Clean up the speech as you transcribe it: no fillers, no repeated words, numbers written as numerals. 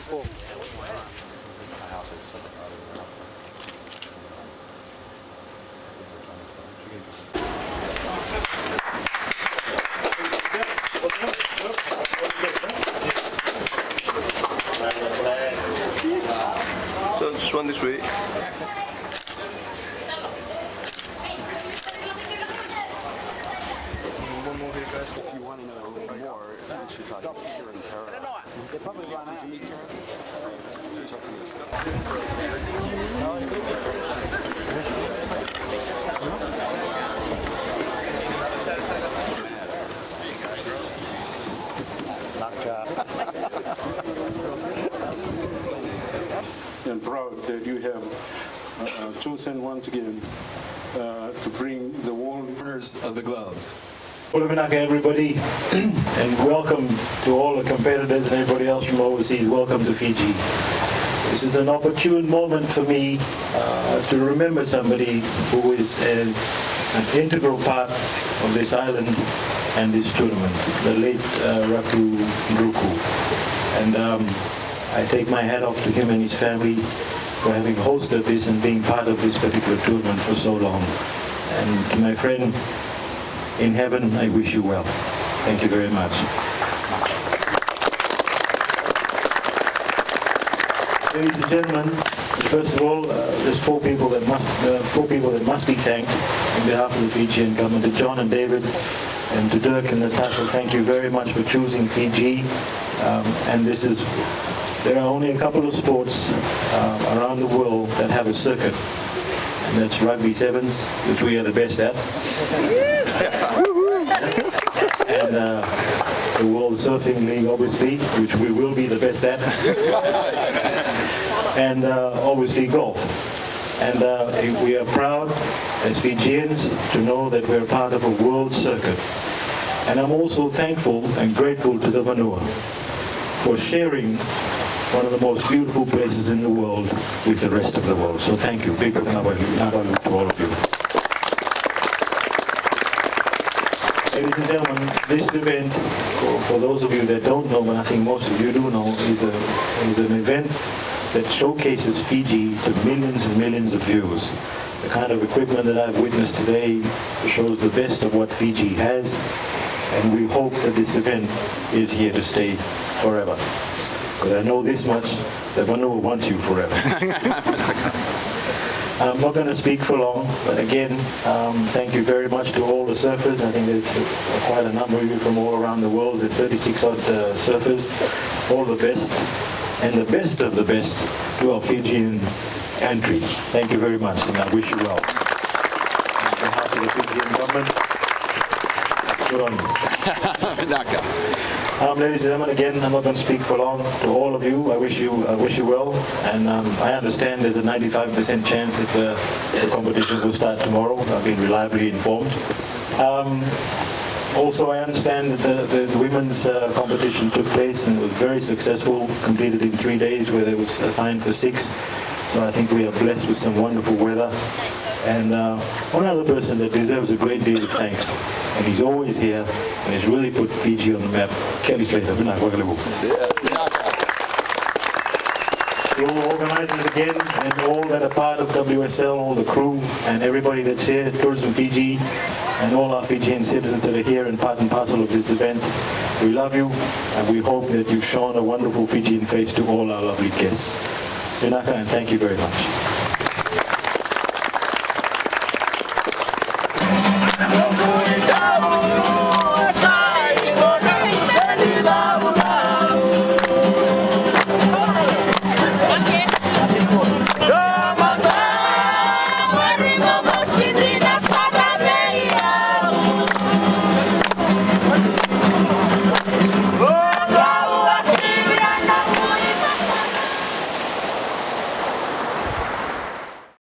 So just one this way. One more here, guys. If you want to know more, you should talk to Karen and Tara. They probably run out. Did you meet Karen? You talk to and proud that you have chosen once again to bring the world corners of the globe. Olominaka, everybody, and welcome to all the competitors and everybody else from overseas. Welcome to Fiji. This is an opportune moment for me to remember somebody who is an integral part of this island and this tournament, the late Raku Ruku. And I take my hat off to him and his family for having hosted this and being part of this particular tournament for so long. And to my friend in heaven, I wish you well. Thank you very much. Ladies and gentlemen, first of all, there's four people that must be thanked on behalf of the Fijian government. To John and David, and to Dirk and Natasha, thank you very much for choosing Fiji. And there are only a couple of sports around the world that have a circuit, and that's rugby sevens, which we are the best at, and the World Surfing League, obviously, which we will be the best at, and obviously golf. And we are proud as Fijians to know that we're part of a world circuit. And I'm also thankful and grateful to the Vanua for sharing one of the most beautiful places in the world with the rest of the world. So thank you. Big nabalu to all of you. Ladies and gentlemen, this event, for those of you that don't know, but I think most of you do know, is an event that showcases Fiji to millions and millions of viewers. The kind of equipment that I've witnessed today shows the best of what Fiji has, and we hope that this event is here to stay forever. Because I know this much, that Vanua wants you forever. I'm not going to speak for long, but again, thank you very much to all the surfers. I think there's quite a number of you from all around the world. There's 36 odd surfers. All the best, and the best of the best to our Fijian country. Thank you very much, and I wish you well. On behalf of the Fijian government, good on you. Ladies and gentlemen, again, I'm not going to speak for long. To all of you, I wish you well. And I understand there's a 95% chance that the competition will start tomorrow. I've been reliably informed. Also, I understand that the women's competition took place and was very successful, completed in 3 days, where there was assigned for 6. So I think we are blessed with some wonderful weather. And one other person that deserves a great deal of thanks, and he's always here, and he's really put Fiji on the map. Kelly Slater, to all organizers again, and all that are part of WSL, all the crew, and everybody that's here, Tourism Fiji, and all our Fijian citizens that are here and part and parcel of this event. We love you, and we hope that you've shown a wonderful Fijian face to all our lovely guests. Vinaka, and thank you very much. Everybody!